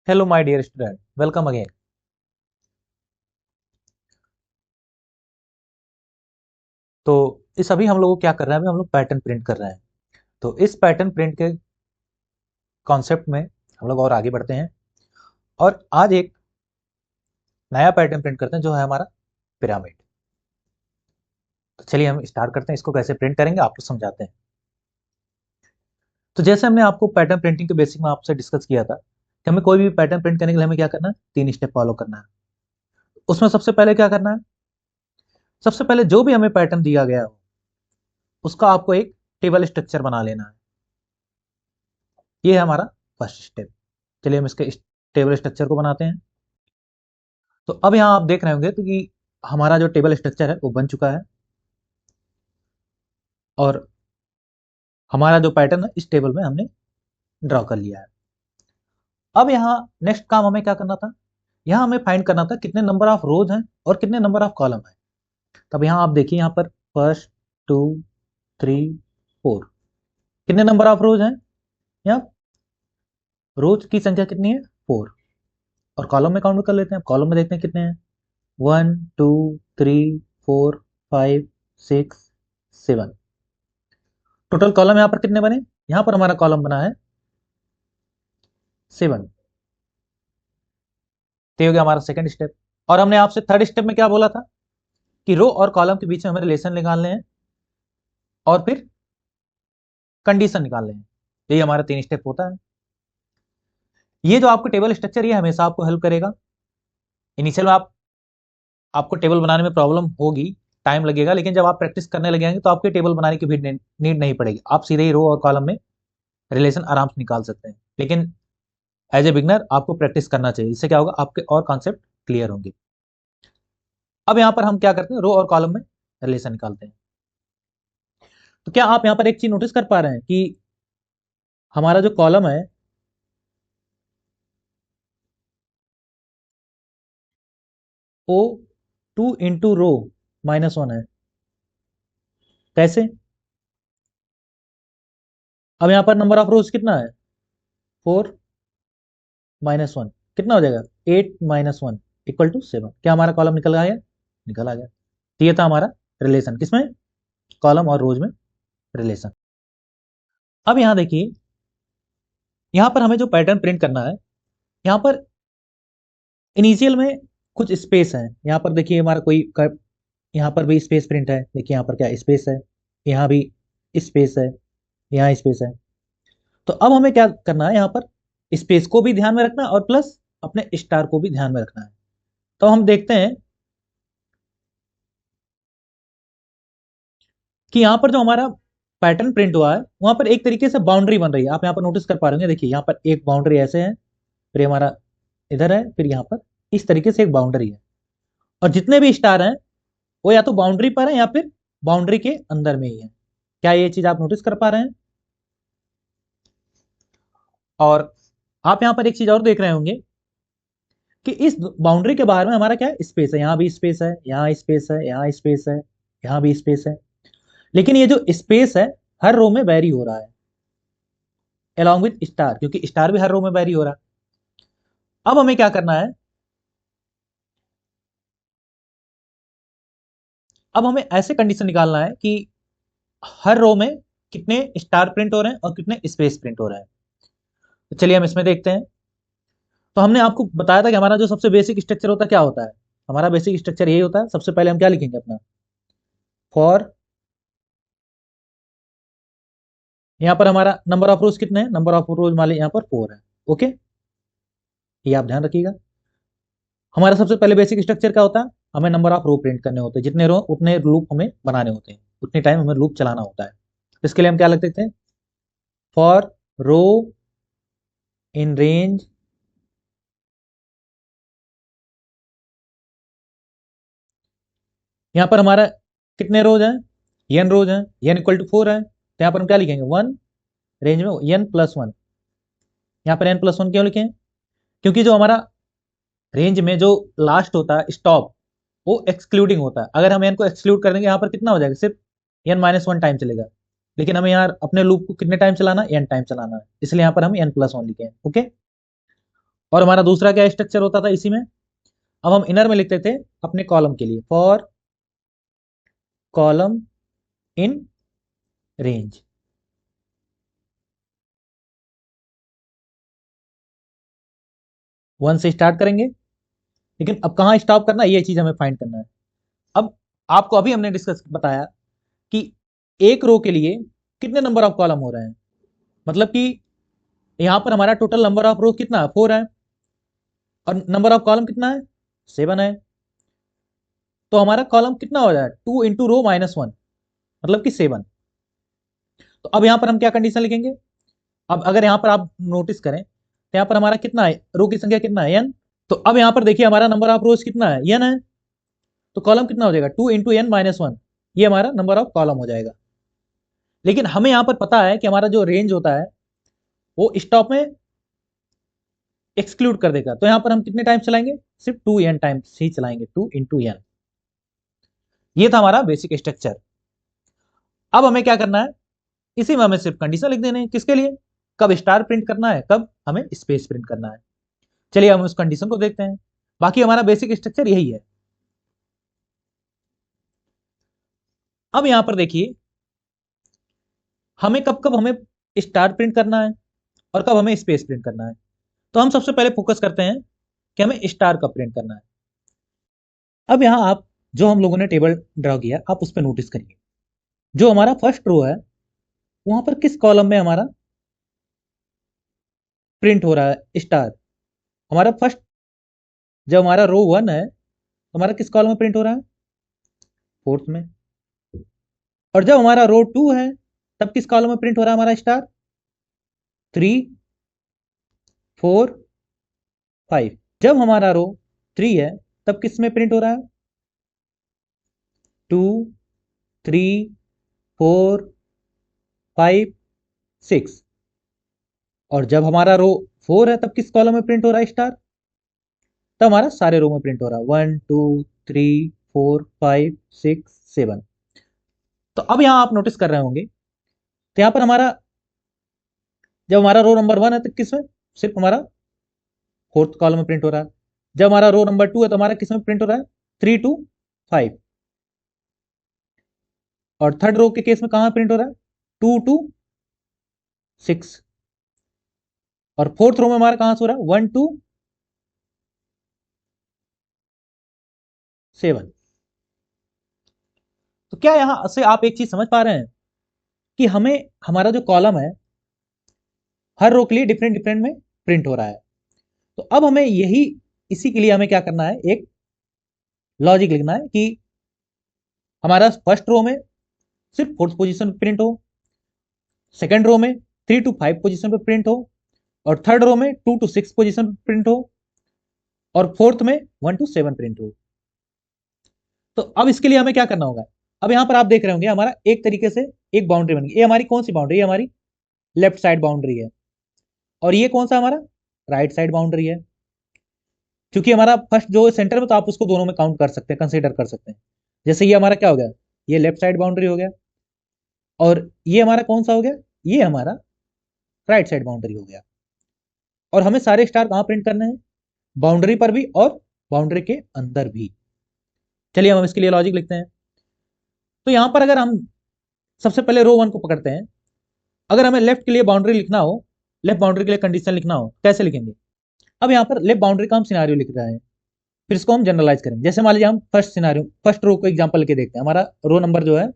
Hello my dear student, welcome again. तो इस अभी हम लोग क्या कर रहे हैं, अभी हम लोग पैटर्न प्रिंट कर रहे हैं। तो इस पैटर्न प्रिंट के कॉन्सेप्ट में हम लोग और आगे बढ़ते हैं और आज एक नया पैटर्न प्रिंट करते हैं जो है हमारा पिरामिड। तो चलिए हम स्टार्ट करते हैं, इसको कैसे प्रिंट करेंगे आपको समझाते हैं। तो जैसे हमने आपको पैटर्न प्रिंटिंग के बेसिक में आपसे डिस्कस किया था कि हमें कोई भी पैटर्न प्रिंट करने के लिए हमें क्या करना है, 3 स्टेप फॉलो करना है। उसमें सबसे पहले क्या करना है, सबसे पहले जो भी हमें पैटर्न दिया गया हो उसका आपको एक टेबल स्ट्रक्चर बना लेना है। ये है हमारा फर्स्ट स्टेप। चलिए हम इसके टेबल स्ट्रक्चर को बनाते हैं। तो अब यहाँ आप देख रहे होंगे तो कि हमारा जो टेबल स्ट्रक्चर है वो बन चुका है और हमारा जो पैटर्न है इस टेबल में हमने ड्रॉ कर लिया है। अब यहाँ नेक्स्ट काम हमें क्या करना था, यहाँ हमें फाइंड करना था कितने नंबर ऑफ रोज हैं और कितने नंबर ऑफ कॉलम है। तब यहाँ आप देखिए, यहाँ पर फर्स्ट, टू, थ्री, फोर, कितने नंबर ऑफ रोज हैं, यहाँ रोज की संख्या कितनी है, फोर। और कॉलम में काउंट कर लेते हैं, कॉलम में देखते हैं कितने हैं, 1 2 3 4 5 6 7। टोटल कॉलम यहाँ पर कितने बने, यहाँ पर हमारा कॉलम बना है 7। तो ये हो गया हमारा सेकंड स्टेप। और हमने आपसे थर्ड स्टेप में क्या बोला था कि रो और कॉलम के बीच में हमें रिलेशन निकालने हैं और फिर कंडीशन निकालने हैं। यही हमारा 3 स्टेप होता है। ये जो आपको टेबल स्ट्रक्चर ये हमेशा आपको हेल्प करेगा। इनिशियल में आपको टेबल बनाने में प्रॉब्लम होगी, टाइम लगेगा, लेकिन जब आप प्रैक्टिस करने लगेंगे तो आपके टेबल बनाने की भी नीड नहीं पड़ेगी। आप सीधे ही रो और कॉलम में रिलेशन आराम से निकाल सकते हैं। लेकिन एज ए बिगनर आपको प्रैक्टिस करना चाहिए, इससे क्या होगा, आपके और कॉन्सेप्ट क्लियर होंगे। अब यहाँ पर हम क्या करते हैं, रो और कॉलम में रिलेशन निकालते हैं। तो क्या आप यहाँ पर एक चीज नोटिस कर पा रहे हैं कि हमारा जो कॉलम है वो 2 × रो -1 है। कैसे, अब यहाँ पर नंबर ऑफ रोज कितना है, 4 - 1 कितना हो जाएगा, 8 - 1 = 7। क्या हमारा कॉलम निकल आया, निकल आ गया। तो ये था हमारा रिलेशन, किसमें, कॉलम और रोज में रिलेशन। अब यहाँ देखिए, यहाँ पर हमें जो पैटर्न प्रिंट करना है, यहाँ पर इनिशियल में कुछ स्पेस है। यहाँ पर देखिए हमारा यहाँ पर भी स्पेस प्रिंट है। देखिए यहाँ पर क्या स्पेस है, यहाँ भी स्पेस है, यहाँ स्पेस है। तो अब हमें क्या करना है, यहाँ पर स्पेस को भी ध्यान में रखना है और प्लस अपने स्टार को भी ध्यान में रखना है। तो हम देखते हैं कि यहाँ पर जो हमारा पैटर्न प्रिंट हुआ है वहां पर एक तरीके से बाउंड्री बन रही है। आप यहाँ पर नोटिस कर पा रहे होंगे, देखिए यहाँ पर एक बाउंड्री ऐसे है, फिर हमारा इधर है, फिर यहाँ पर इस तरीके से एक बाउंड्री है। और जितने भी स्टार हैं वो या तो बाउंड्री पर है या फिर बाउंड्री के अंदर में ही है। क्या ये चीज आप नोटिस कर पा रहे हैं। और आप यहाँ पर एक चीज और देख रहे होंगे कि इस बाउंड्री के बाहर में हमारा क्या है, स्पेस है। यहाँ भी स्पेस है, यहाँ स्पेस है, यहाँ स्पेस है, यहाँ भी स्पेस है। लेकिन ये जो स्पेस है हर रो में वेरी हो रहा है along विथ स्टार, क्योंकि स्टार भी हर रो में वेरी हो रहा है। अब हमें क्या करना है, अब हमें ऐसे कंडीशन निकालना है कि हर रो में कितने स्टार प्रिंट हो रहे हैं और कितने स्पेस प्रिंट हो रहे हैं। तो चलिए हम इसमें देखते हैं। तो हमने आपको बताया था कि हमारा जो सबसे बेसिक स्ट्रक्चर होता है क्या होता है, हमारा बेसिक स्ट्रक्चर यही होता है। सबसे पहले हम क्या लिखेंगे अपना, फॉर, यहाँ पर हमारा नंबर ऑफ रोज कितने हैं, नंबर ऑफ रोज मान लीजिए यहाँ पर 4 है। ओके, ये आप ध्यान रखिएगा। हमारा सबसे पहले बेसिक स्ट्रक्चर क्या होता है, हमें नंबर ऑफ रो प्रिंट करने होते हैं। जितने रो उतने लूप हमें बनाने होते हैं, उतने टाइम हमें लूप चलाना होता है। इसके लिए हम क्या लिख देते हैं, फॉर रो इन रेंज यहाँ पर हमारा कितने रोज हैं, एन रोज हैं, n = 4 है। तो यहाँ पर हम क्या लिखेंगे, 1 रेंज में n+1। यहाँ पर n+1 क्यों लिखें, क्योंकि जो हमारा रेंज में जो लास्ट होता है स्टॉप वो एक्सक्लूडिंग होता है। अगर हम n को एक्सक्लूड कर देंगे यहाँ पर कितना हो जाएगा, सिर्फ n-1 टाइम चलेगा। लेकिन हमें यहाँ अपने लूप को कितने टाइम चलाना है, n टाइम चलाना है, इसलिए यहाँ पर हम n+1 लिखे हैं। ओके, और हमारा दूसरा क्या स्ट्रक्चर होता था इसी में, अब हम इनर में लिखते थे अपने कॉलम के लिए, for column in range. One से स्टार्ट करेंगे, लेकिन अब कहां स्टॉप करना है ये चीज हमें फाइंड करना है। अब आपको अभी हमने डिस्कस बताया कि एक रो के लिए कितने नंबर ऑफ कॉलम हो रहे हैं, मतलब कि यहां पर हमारा टोटल नंबर ऑफ रो कितना है, 4 है, और नंबर ऑफ कॉलम कितना है, 7 है। तो हमारा कॉलम कितना हो जाए, 2 इंटू रो माइनस 1, मतलब कि 7। तो अब यहां पर हम क्या कंडीशन लिखेंगे, अब अगर यहां पर आप नोटिस करें तो यहां पर हमारा कितना है, रो की संख्या कितना है, n। तो अब यहां पर देखिए हमारा नंबर ऑफ रोज कितना है, n है। तो कॉलम कितना हो जाएगा, 2 इंटू एन माइनस 1, ये हमारा नंबर ऑफ कॉलम हो जाएगा। लेकिन हमें यहां पर पता है कि हमारा जो रेंज होता है वो स्टॉप में एक्सक्लूड कर देगा, तो यहां पर हम कितने टाइम चलाएंगे, सिर्फ 2n टाइम्स ही चलाएंगे, 2 इंटू एन। ये था हमारा बेसिक स्ट्रक्चर। अब हमें क्या करना है, इसी में हमें सिर्फ कंडीशन लिख देने हैं, किसके लिए, कब स्टार प्रिंट करना है, कब हमें स्पेस प्रिंट करना है। चलिए हम उस कंडीशन को देखते हैं। बाकी हमारा बेसिक स्ट्रक्चर यही है। अब यहां पर देखिए हमें कब कब हमें स्टार प्रिंट करना है और कब हमें स्पेस प्रिंट करना है। तो हम सबसे पहले फोकस करते हैं कि हमें स्टार कब प्रिंट करना है। अब यहां आप जो हम लोगों ने टेबल ड्रॉ किया आप उस पर नोटिस करिए, जो हमारा फर्स्ट रो है वहां पर किस कॉलम में हमारा प्रिंट हो रहा है स्टार। हमारा फर्स्ट, जब हमारा रो 1 है तो हमारा किस कॉलम में प्रिंट हो रहा है, फोर्थ में। और जब हमारा रो 2 है तब किस कॉलम में प्रिंट हो रहा है हमारा स्टार, 3, 4, 5। जब हमारा रो 3 है तब किस में प्रिंट हो रहा है, 2, 3, 4, 5, 6। और जब हमारा रो 4 है तब किस कॉलम में प्रिंट हो रहा है स्टार, तब हमारा सारे रो में प्रिंट हो रहा है, 1, 2, 3, 4, 5, 6, 7। तो अब यहां आप नोटिस कर रहे होंगे तो यहां पर हमारा जब हमारा रो नंबर 1 है तो किस में, सिर्फ हमारा फोर्थ कॉलम में प्रिंट हो रहा है। जब हमारा रो नंबर 2 है तो हमारा किस में प्रिंट हो रहा है, 3 टू 5। और थर्ड रो के केस में कहां प्रिंट हो रहा है, 2 टू 6। और फोर्थ रो में हमारा कहां से हो रहा है, 1 टू 7। तो क्या यहां से आप एक चीज समझ पा रहे हैं कि हमें हमारा जो कॉलम है हर रो के लिए डिफरेंट डिफरेंट में प्रिंट हो रहा है। तो अब हमें यही, इसी के लिए हमें क्या करना है, एक लॉजिक लिखना है कि हमारा फर्स्ट रो में सिर्फ फोर्थ पोजीशन पे प्रिंट हो, सेकंड रो में 3 टू 5 पोजीशन पे प्रिंट हो, और थर्ड रो में 2 टू 6 पोजीशन पे प्रिंट हो, और फोर्थ में 1 टू 7 प्रिंट हो। तो अब इसके लिए हमें क्या करना होगा, अब यहां पर आप देख रहे होंगे हमारा एक तरीके से एक बाउंड्री बन गई। ये हमारी कौन सी बाउंड्री है, हमारी लेफ्ट साइड बाउंड्री है, और ये कौन सा हमारा राइट साइड बाउंड्री है। क्योंकि हमारा फर्स्ट जो सेंटर में, तो आप उसको दोनों में काउंट कर सकते हैं, कंसीडर कर सकते हैं। जैसे ये हमारा क्या हो गया, ये लेफ्ट साइड बाउंड्री हो गया, और ये हमारा कौन सा हो गया, ये हमारा राइट साइड बाउंड्री हो गया। और हमें सारे स्टार कहां प्रिंट करने हैं, बाउंड्री पर भी और बाउंड्री के अंदर भी। चलिए हम इसके लिए लॉजिक लिखते हैं। तो यहां पर अगर हम सबसे पहले रो 1 को पकड़ते हैं, अगर हमें लेफ्ट के लिए बाउंड्री लिखना हो, लेफ्ट बाउंड्री के लिए कंडीशन लिखना हो, कैसे लिखेंगे। अब यहां पर लेफ्ट बाउंड्री का हम सिनारियो लिख रहे हैं, फिर इसको हम जनरलाइज करेंगे। जैसे मान लीजिए हम फर्स्ट सिनारियो, फर्स्ट रो को एग्जांपल लेके देखते हैं। हमारा रो नंबर जो है,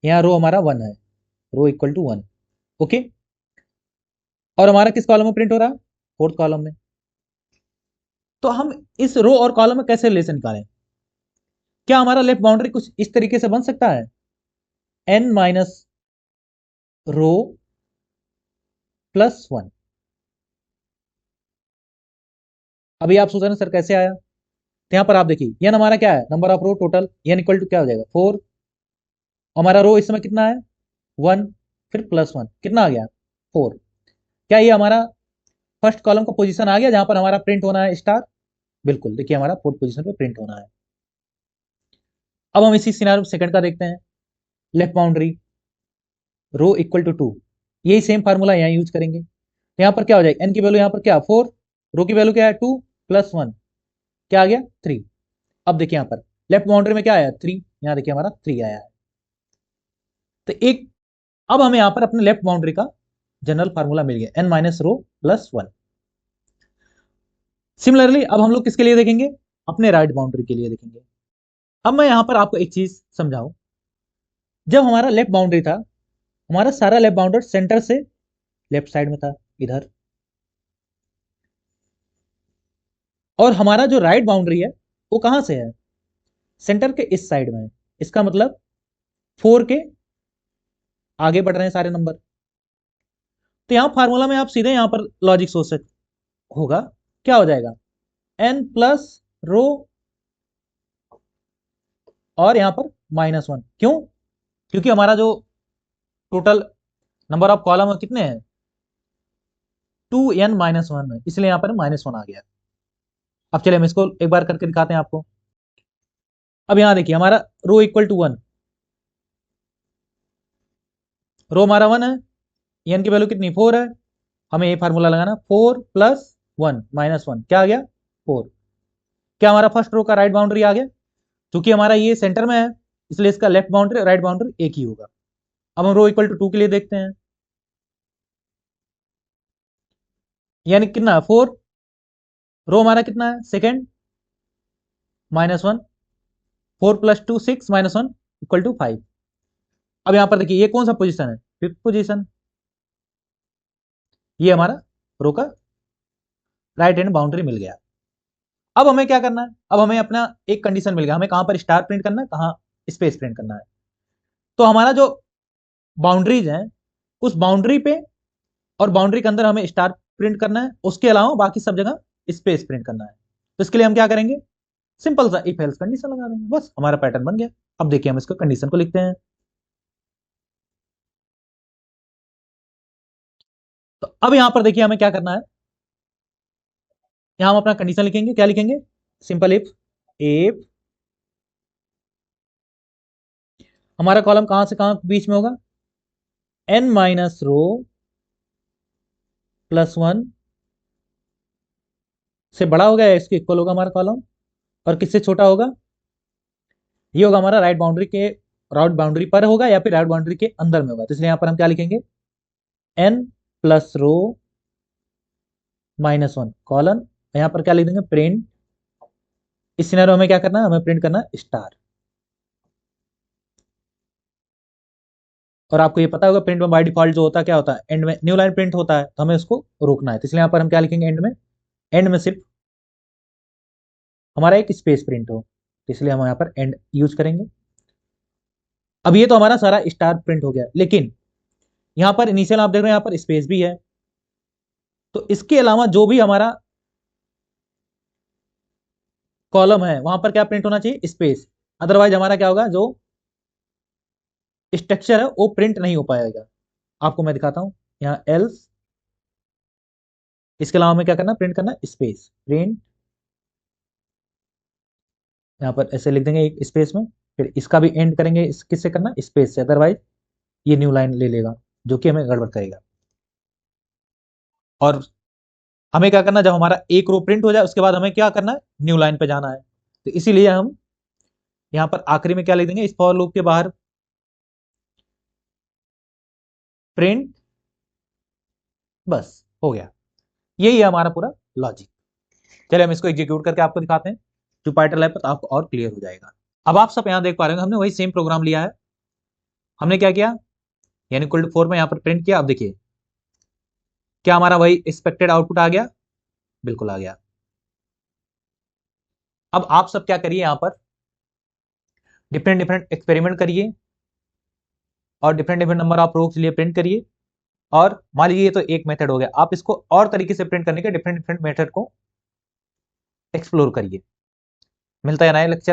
यहाँ रो हमारा 1 है, रो इक्वल टू 1, ओके। और हमारा किस कॉलम में प्रिंट हो रहा है, फोर्थ कॉलम में। तो हम इस रो और कॉलम में कैसे रिलेशन निकालें, क्या हमारा लेफ्ट बाउंड्री कुछ इस तरीके से बन सकता है, n माइनस रो प्लस 1। अभी आप सोच रहे हैं सर कैसे आया, तो यहां पर आप देखिए n हमारा क्या है, number of row total, n equal to क्या हो जाएगा, 4। हमारा रो इस समय कितना है, 1, फिर प्लस 1, कितना आ गया, 4। क्या ये हमारा फर्स्ट कॉलम का पोजीशन आ गया जहां पर हमारा प्रिंट होना है स्टार, बिल्कुल। देखिए हमारा फोर्थ पोजीशन पे प्रिंट होना है। अब हम इसी सिनारियो सेकंड का देखते हैं, left boundary row equal to 2, यही सेम फार्मूला यहाँ यूज करेंगे। तो यहाँ पर क्या हो जाएगा, n की वैल्यू यहाँ पर क्या 4, रो की वैल्यू क्या है 2 प्लस 1 क्या आ गया 3। अब देखिए यहाँ पर लेफ्ट बाउंड्री में क्या आया 3, यहाँ देखिए हमारा 3 आया है। तो एक अब हमें यहाँ पर अपने लेफ्ट बाउंड्री का जनरल फार्मूला मिल गया n minus rho plus 1। Similarly अब हम लोग किसके लिए देखेंगे, अपने राइट बाउंड्री के लिए देखेंगे। अब मैं यहां पर आपको एक चीज समझाऊं, जब हमारा लेफ्ट बाउंड्री था, हमारा सारा लेफ्ट बाउंड्री सेंटर से लेफ्ट साइड में था इधर, और हमारा जो राइट बाउंड्री है वो कहां से है, सेंटर के इस साइड में है। इसका मतलब 4 के आगे बढ़ रहे हैं सारे नंबर। तो यहां फार्मूला में आप सीधे यहां पर लॉजिक सोच सकते होगा, क्या हो जाएगा n प्लस रो और यहां पर -1। क्यों, क्योंकि हमारा जो टोटल नंबर ऑफ कॉलम है कितने हैं 2n माइनस 1 है, इसलिए यहां पर -1 आ गया। अब चलिए हम इसको एक बार करके दिखाते हैं आपको। अब यहां देखिए हमारा रो इक्वल टू 1, रो हमारा 1 है, n की वैल्यू कितनी 4 है, हमें ये फार्मूला लगाना 4 प्लस 1 माइनस 1 क्या आ गया 4। क्या हमारा फर्स्ट रो का राइट बाउंड्री आ गया, क्योंकि हमारा ये सेंटर में है इसलिए इसका लेफ्ट बाउंड्री राइट बाउंड्री एक ही होगा। अब हम रो इक्वल टू 2 के लिए देखते हैं, यानी कितना 4, रो हमारा कितना है सेकेंड -1, 4 प्लस 2 6 -1 इक्वल टू 5। अब यहां पर देखिए ये कौन सा पोजीशन है, फिफ्थ पोजीशन, ये हमारा रो का राइट हैंड बाउंड्री मिल गया। अब हमें क्या करना है, अब हमें अपना एक कंडीशन मिल गया, हमें कहां पर स्टार प्रिंट करना है, कहां स्पेस प्रिंट करना है। तो हमारा जो बाउंड्रीज है उस बाउंड्री पे और बाउंड्री के अंदर हमें स्टार प्रिंट करना है, उसके अलावा बाकी सब जगह स्पेस प्रिंट करना है। तो इसके लिए हम क्या करेंगे, सिंपल सा इफ एल्स कंडीशन लगा देंगे, बस हमारा पैटर्न बन गया। अब देखिए हम इसको कंडीशन को लिखते हैं। तो अब यहां पर देखिए हमें क्या करना है, यहां हम अपना कंडीशन लिखेंगे, क्या लिखेंगे, सिंपल इफ हमारा कॉलम कहां से कहां बीच में होगा, n माइनस रो प्लस 1 से बड़ा होगा या इसके इक्वल होगा हमारा कॉलम, और किससे छोटा होगा, ये होगा हमारा राइट बाउंड्री पर होगा या फिर राइट बाउंड्री के अंदर में होगा। तो इसलिए यहां पर हम क्या लिखेंगे n प्लस रो -1 कॉलन, यहां पर क्या लिख देंगे प्रिंट। इस सिनेरियो में क्या करना है, हमें प्रिंट करना है स्टार। और आपको ये पता होगा प्रिंट में बाय डिफॉल्ट जो होता है क्या होता है, एंड में न्यू लाइन प्रिंट होता है, तो हमें उसको रोकना है। तो इसलिए यहां पर हम क्या लिखेंगे एंड में सिर्फ हमारा एक स्पेस प्रिंट हो, तो इसलिए हम यहाँ पर एंड यूज करेंगे। अब ये तो हमारा सारा स्टार प्रिंट हो गया, लेकिन यहाँ पर इनिशियल आप देख रहे हैं यहाँ पर स्पेस भी है, तो इसके अलावा जो भी हमारा कॉलम है वहां पर क्या प्रिंट होना चाहिए स्पेस, अदरवाइज हमारा क्या होगा जो स्ट्रक्चर है वो प्रिंट नहीं हो पाएगा। आपको मैं दिखाता हूं, यहाँ एल्स, इसके अलावा हमें क्या करना प्रिंट करना स्पेस प्रिंट, यहाँ पर ऐसे लिख देंगे एक स्पेस में, फिर इसका भी एंड करेंगे किससे करना स्पेस से, अदरवाइज ये न्यू लाइन ले लेगा जो कि हमें गड़बड़ करेगा। और हमें क्या करना, जब हमारा एक रो प्रिंट हो जाए उसके बाद हमें क्या करना है न्यू लाइन पे जाना है। तो इसीलिए हम यहां पर आखिरी में क्या लिख देंगे, इस फॉर लूप के बाहर प्रिंट, बस हो गया। यही है हमारा पूरा लॉजिक। चलिए हम इसको एग्जीक्यूट करके आपको दिखाते हैं, जुपिटर लैब पर, तो आपको और क्लियर हो जाएगा। अब आप सब यहां देख पा रहे हैं हमने वही सेम प्रोग्राम लिया है। हमने क्या किया, यानी इक्वल टू 4 में यहां पर प्रिंट किया। अब देखिए क्या हमारा वही एक्सपेक्टेड आउटपुट आ गया, बिल्कुल आ गया। अब आप सब क्या करिए, यहां पर डिफरेंट डिफरेंट एक्सपेरिमेंट करिए और डिफरेंट डिफरेंट नंबर ऑफ रोज लिए प्रिंट करिए। और मान लीजिए ये तो एक मेथड हो गया, आप इसको और तरीके से प्रिंट करने के डिफरेंट डिफरेंट मेथड को एक्सप्लोर करिए। मिलता है नए लेक्चर में।